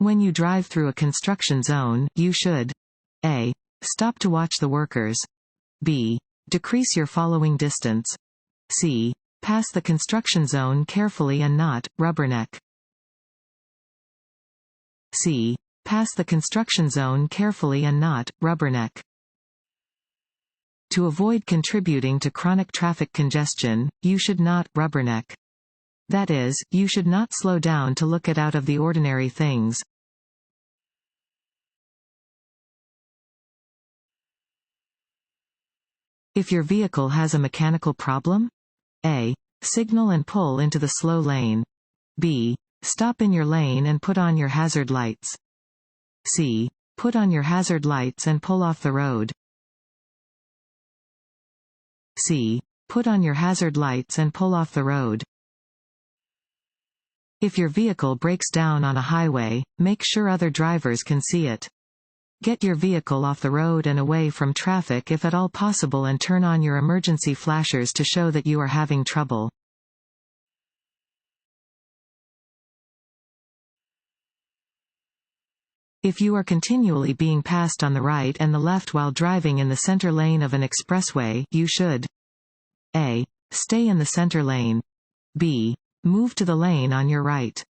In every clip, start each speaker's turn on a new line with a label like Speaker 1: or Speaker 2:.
Speaker 1: When you drive through a construction zone, you should A. Stop to watch the workers. B. Decrease your following distance. C. Pass the construction zone carefully and not rubberneck. C. Pass the construction zone carefully and not rubberneck. To avoid contributing to chronic traffic congestion, you should not rubberneck. That is, you should not slow down to look at out of the ordinary things. If your vehicle has a mechanical problem, A. Signal and pull into the slow lane. B. Stop in your lane and put on your hazard lights. C. Put on your hazard lights and pull off the road. C. Put on your hazard lights and pull off the road. If your vehicle breaks down on a highway, make sure other drivers can see it. Get your vehicle off the road and away from traffic if at all possible, and turn on your emergency flashers to show that you are having trouble. If you are continually being passed on the right and the left while driving in the center lane of an expressway, you should A. Stay in the center lane. B. Move to the lane on your right.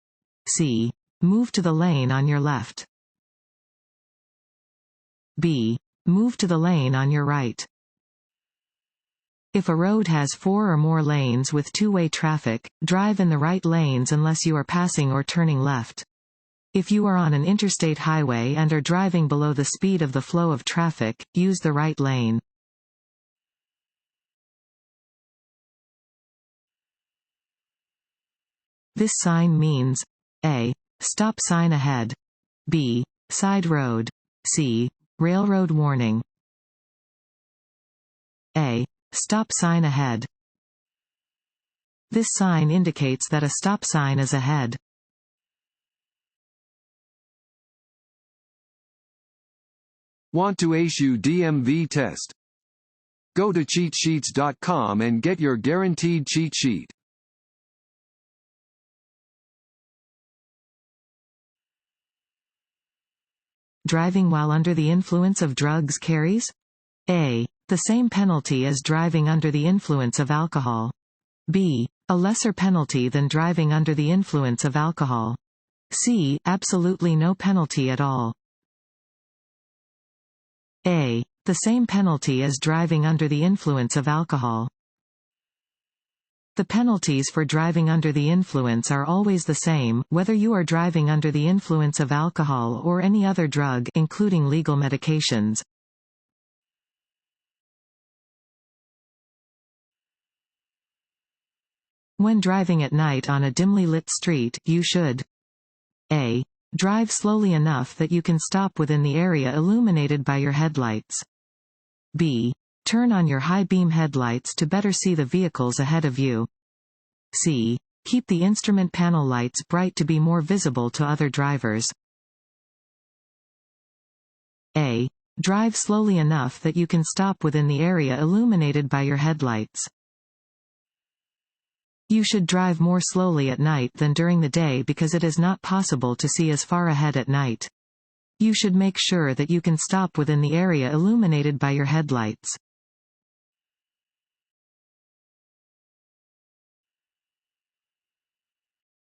Speaker 1: C. Move to the lane on your left. B. Move to the lane on your right. If a road has 4 or more lanes with two-way traffic, drive in the right lanes unless you are passing or turning left. If you are on an interstate highway and are driving below the speed of the flow of traffic, use the right lane. This sign means A. Stop sign ahead. B. Side road. C. Railroad warning. A. Stop sign ahead. This sign indicates that a stop sign is ahead.
Speaker 2: Want to issue DMV test? Go to cheatsheets.com and get your guaranteed cheat sheet.
Speaker 1: Driving while under the influence of drugs carries A. The same penalty as driving under the influence of alcohol. B. A lesser penalty than driving under the influence of alcohol. C. Absolutely no penalty at all. A. The same penalty as driving under the influence of alcohol. The penalties for driving under the influence are always the same, whether you are driving under the influence of alcohol or any other drug, including legal medications. When driving at night on a dimly lit street, you should A. Drive slowly enough that you can stop within the area illuminated by your headlights. B. Turn on your high-beam headlights to better see the vehicles ahead of you. C. Keep the instrument panel lights bright to be more visible to other drivers. A. Drive slowly enough that you can stop within the area illuminated by your headlights. You should drive more slowly at night than during the day because it is not possible to see as far ahead at night. You should make sure that you can stop within the area illuminated by your headlights.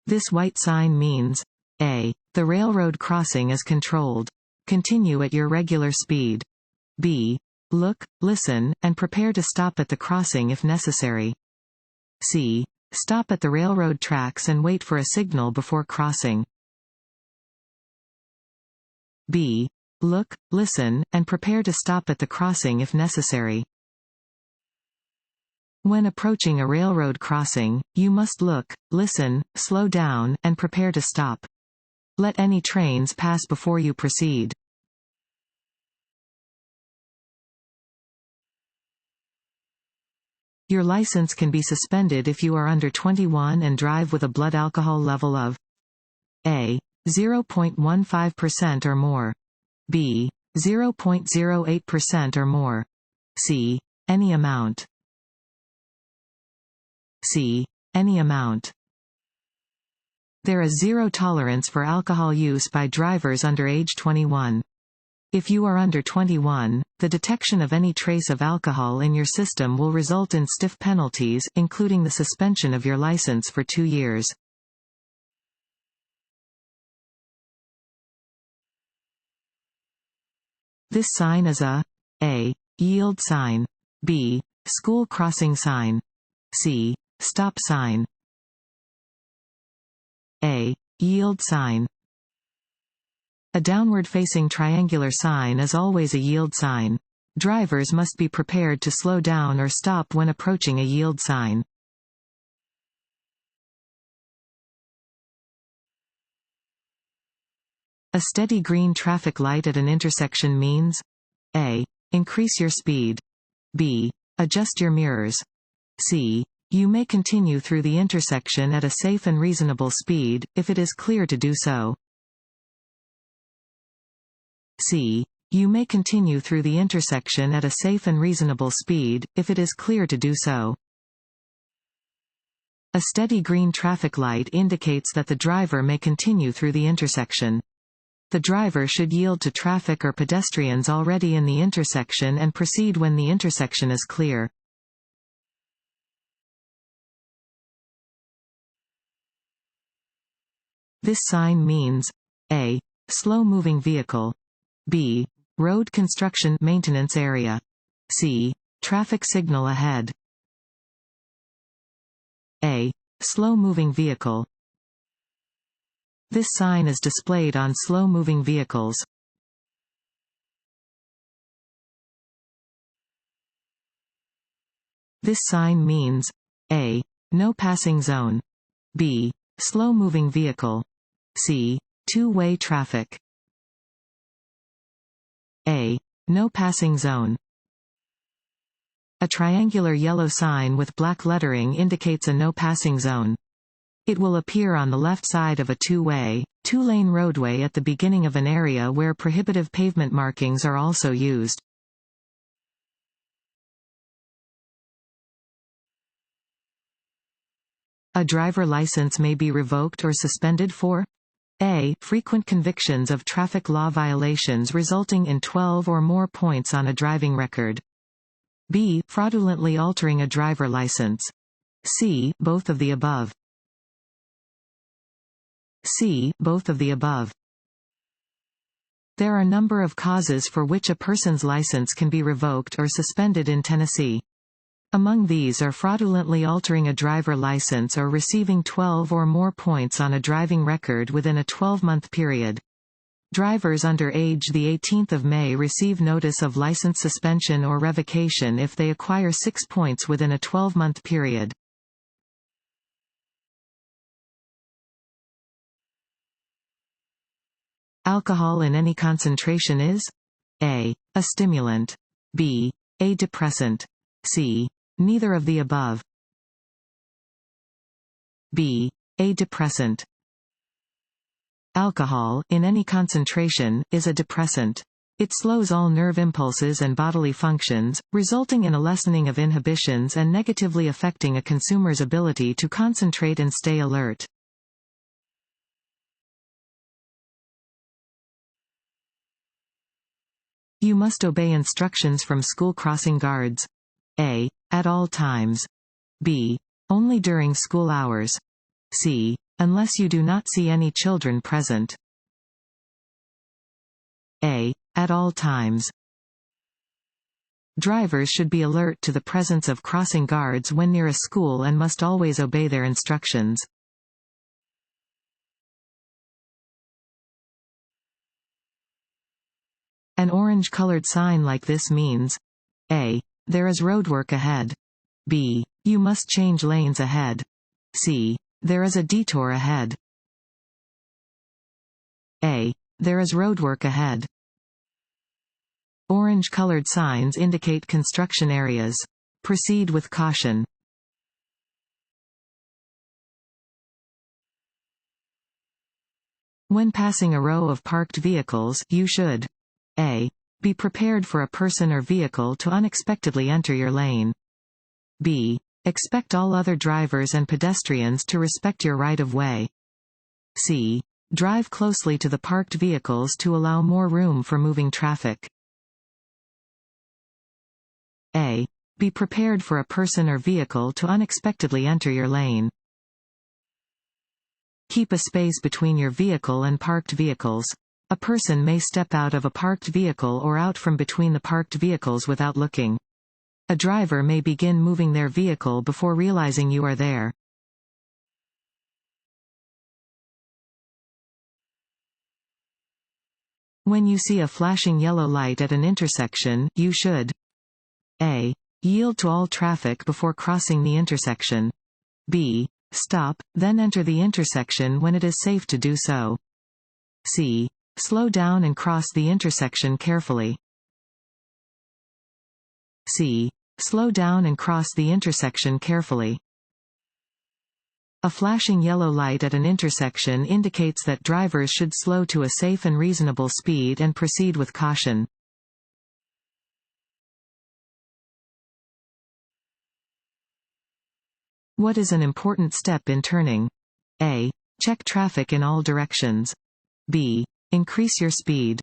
Speaker 1: This white sign means A. The railroad crossing is controlled. Continue at your regular speed. B. Look, listen, and prepare to stop at the crossing if necessary. C. Stop at the railroad tracks and wait for a signal before crossing. B. Look, listen, and prepare to stop at the crossing if necessary. When approaching a railroad crossing, you must look, listen, slow down, and prepare to stop. Let any trains pass before you proceed. Your license can be suspended if you are under 21 and drive with a blood alcohol level of A. 0.15% or more. B. 0.08% or more. C. Any amount. C. Any amount. There is zero tolerance for alcohol use by drivers under age 21. If you are under 21, the detection of any trace of alcohol in your system will result in stiff penalties, including the suspension of your license for 2 years. This sign is a yield sign, b. school crossing sign, c. stop sign. A yield sign. A downward-facing triangular sign is always a yield sign. Drivers must be prepared to slow down or stop when approaching a yield sign. A steady green traffic light at an intersection means a. increase your speed, b. adjust your mirrors, c. you may continue through the intersection at a safe and reasonable speed, if it is clear to do so. C. You may continue through the intersection at a safe and reasonable speed, if it is clear to do so. A steady green traffic light indicates that the driver may continue through the intersection. The driver should yield to traffic or pedestrians already in the intersection and proceed when the intersection is clear. This sign means a. slow-moving vehicle, b. road construction maintenance area, c. traffic signal ahead. A. slow-moving vehicle. This sign is displayed on slow-moving vehicles. This sign means a. no passing zone, b. slow-moving vehicle, c. two-way traffic. A. no passing zone. A triangular yellow sign with black lettering indicates a no passing zone. It will appear on the left side of a two-way, two-lane roadway at the beginning of an area where prohibitive pavement markings are also used. A driver license may be revoked or suspended for a. frequent convictions of traffic law violations resulting in 12 or more points on a driving record. b. fraudulently altering a driver license. c. both of the above. c. both of the above. There are a number of causes for which a person's license can be revoked or suspended in Tennessee. Among these are fraudulently altering a driver license or receiving 12 or more points on a driving record within a 12-month period. Drivers under age 18 May receive notice of license suspension or revocation if they acquire 6 points within a 12-month period. Alcohol in any concentration is a. a stimulant, b. a depressant, c. neither of the above. b. a depressant. Alcohol, in any concentration, is a depressant. It slows all nerve impulses and bodily functions, resulting in a lessening of inhibitions and negatively affecting a consumer's ability to concentrate and stay alert. You must obey instructions from school crossing guards. A. At all times. B. Only during school hours. C. Unless you do not see any children present. A. At all times. Drivers should be alert to the presence of crossing guards when near a school and must always obey their instructions. An orange-colored sign like this means a. There is roadwork ahead. b. You must change lanes ahead. c. There is a detour ahead. a. There is roadwork ahead. Orange-colored signs indicate construction areas. Proceed with caution. When passing a row of parked vehicles, you should a. Be prepared for a person or vehicle to unexpectedly enter your lane. b. Expect all other drivers and pedestrians to respect your right-of-way. C. Drive closely to the parked vehicles to allow more room for moving traffic. A. Be prepared for a person or vehicle to unexpectedly enter your lane. Keep a space between your vehicle and parked vehicles. A person may step out of a parked vehicle or out from between the parked vehicles without looking. A driver may begin moving their vehicle before realizing you are there. When you see a flashing yellow light at an intersection, you should A. Yield to all traffic before crossing the intersection. B. Stop, then enter the intersection when it is safe to do so. C. Slow down and cross the intersection carefully. C. Slow down and cross the intersection carefully. A flashing yellow light at an intersection indicates that drivers should slow to a safe and reasonable speed and proceed with caution. What is an important step in turning? A. Check traffic in all directions. B. Increase your speed.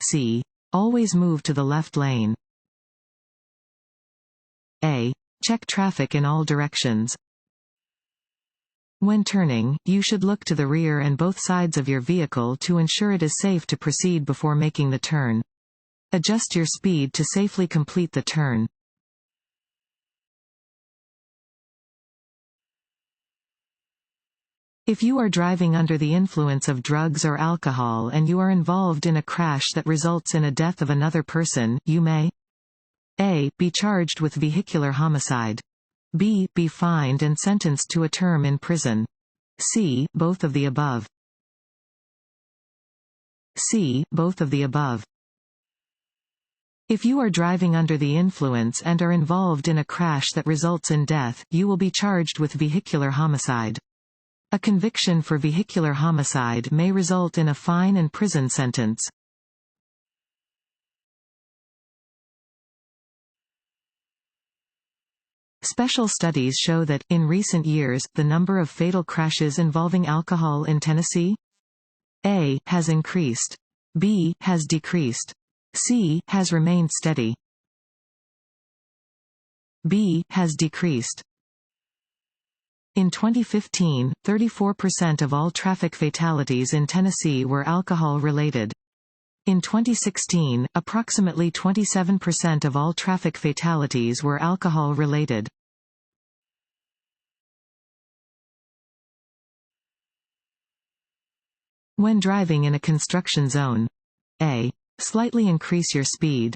Speaker 1: C. Always move to the left lane. A. Check traffic in all directions. When turning, you should look to the rear and both sides of your vehicle to ensure it is safe to proceed before making the turn. Adjust your speed to safely complete the turn. If you are driving under the influence of drugs or alcohol and you are involved in a crash that results in a death of another person, you may A. Be charged with vehicular homicide. B. Be fined and sentenced to a term in prison. C. Both of the above. C. Both of the above. If you are driving under the influence and are involved in a crash that results in death, you will be charged with vehicular homicide. A conviction for vehicular homicide may result in a fine and prison sentence. Special studies show that, in recent years, the number of fatal crashes involving alcohol in Tennessee A. has increased. B. has decreased. C. has remained steady. B. has decreased. In 2015, 34% of all traffic fatalities in Tennessee were alcohol-related. In 2016, approximately 27% of all traffic fatalities were alcohol-related. When driving in a construction zone, A. Slightly increase your speed.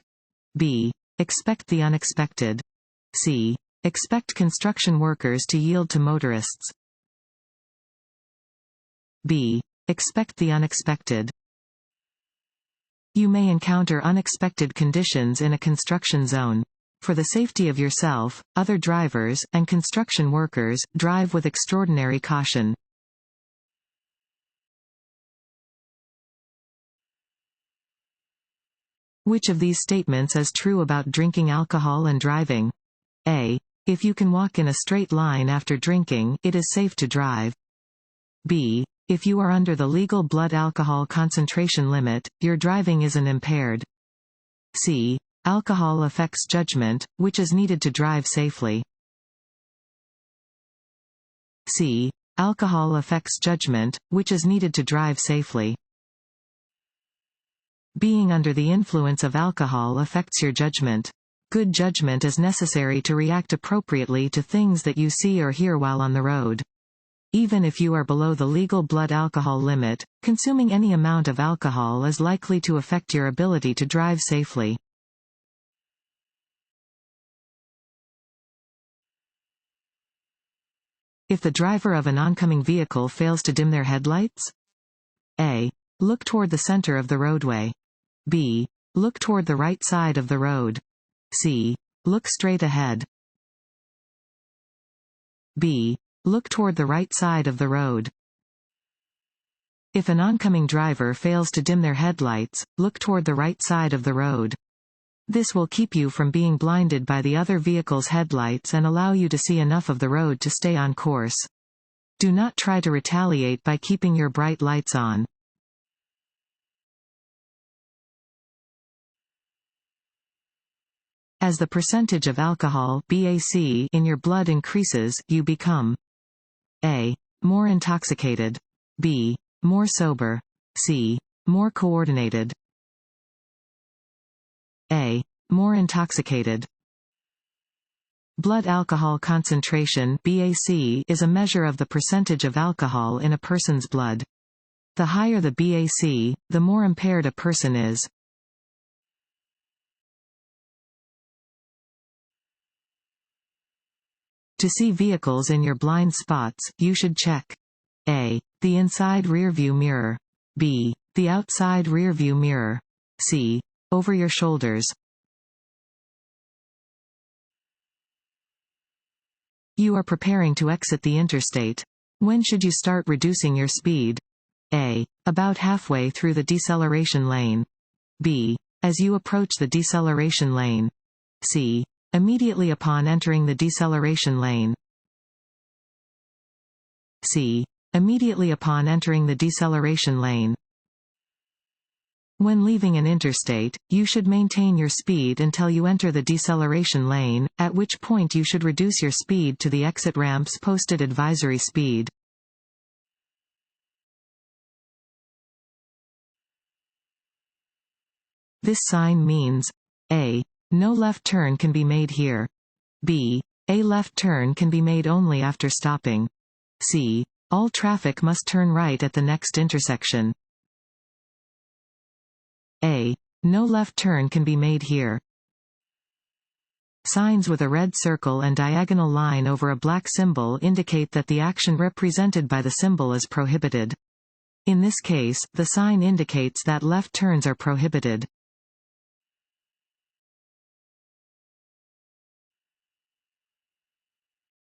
Speaker 1: B. Expect the unexpected. C. Expect construction workers to yield to motorists. B. Expect the unexpected. You may encounter unexpected conditions in a construction zone. For the safety of yourself, other drivers, and construction workers, drive with extraordinary caution. Which of these statements is true about drinking alcohol and driving? A. If you can walk in a straight line after drinking, it is safe to drive. B. If you are under the legal blood alcohol concentration limit, your driving isn't impaired. C. Alcohol affects judgment, which is needed to drive safely. C. Alcohol affects judgment, which is needed to drive safely. Being under the influence of alcohol affects your judgment. Good judgment is necessary to react appropriately to things that you see or hear while on the road. Even if you are below the legal blood alcohol limit, consuming any amount of alcohol is likely to affect your ability to drive safely. If the driver of an oncoming vehicle fails to dim their headlights? A. Look toward the center of the roadway. B. Look toward the right side of the road. C. Look straight ahead. B. Look toward the right side of the road. If an oncoming driver fails to dim their headlights, look toward the right side of the road. This will keep you from being blinded by the other vehicle's headlights and allow you to see enough of the road to stay on course. Do not try to retaliate by keeping your bright lights on. As the percentage of alcohol (BAC) in your blood increases, you become A. More intoxicated. B. More sober. C. More coordinated. A. More intoxicated. Blood alcohol concentration (BAC) is a measure of the percentage of alcohol in a person's blood. The higher the BAC, the more impaired a person is. To see vehicles in your blind spots, you should check A. The inside rearview mirror. B. The outside rearview mirror. C. Over your shoulders. You are preparing to exit the interstate. When should you start reducing your speed? A. About halfway through the deceleration lane. B. As you approach the deceleration lane. C. Immediately upon entering the deceleration lane. C. Immediately upon entering the deceleration lane. When leaving an interstate, you should maintain your speed until you enter the deceleration lane, at which point you should reduce your speed to the exit ramp's posted advisory speed. This sign means A. No left turn can be made here. B. A left turn can be made only after stopping. C. All traffic must turn right at the next intersection. A. No left turn can be made here. Signs with a red circle and diagonal line over a black symbol indicate that the action represented by the symbol is prohibited. In this case, the sign indicates that left turns are prohibited.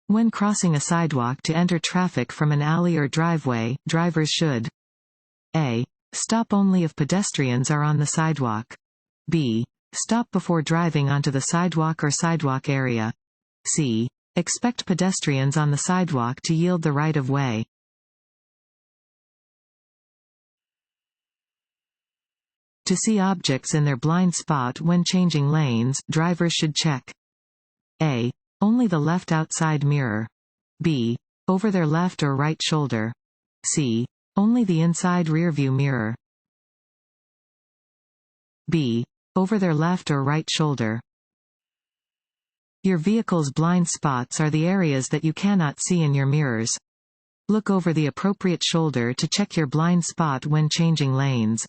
Speaker 1: When crossing a sidewalk to enter traffic from an alley or driveway, drivers should A. Stop only if pedestrians are on the sidewalk. B. Stop before driving onto the sidewalk or sidewalk area. C. Expect pedestrians on the sidewalk to yield the right of way. To see objects in their blind spot when changing lanes, drivers should check A. Only the left outside mirror. B. Over their left or right shoulder. C. Only the inside rearview mirror. B. Over their left or right shoulder. Your vehicle's blind spots are the areas that you cannot see in your mirrors. Look over the appropriate shoulder to check your blind spot when changing lanes.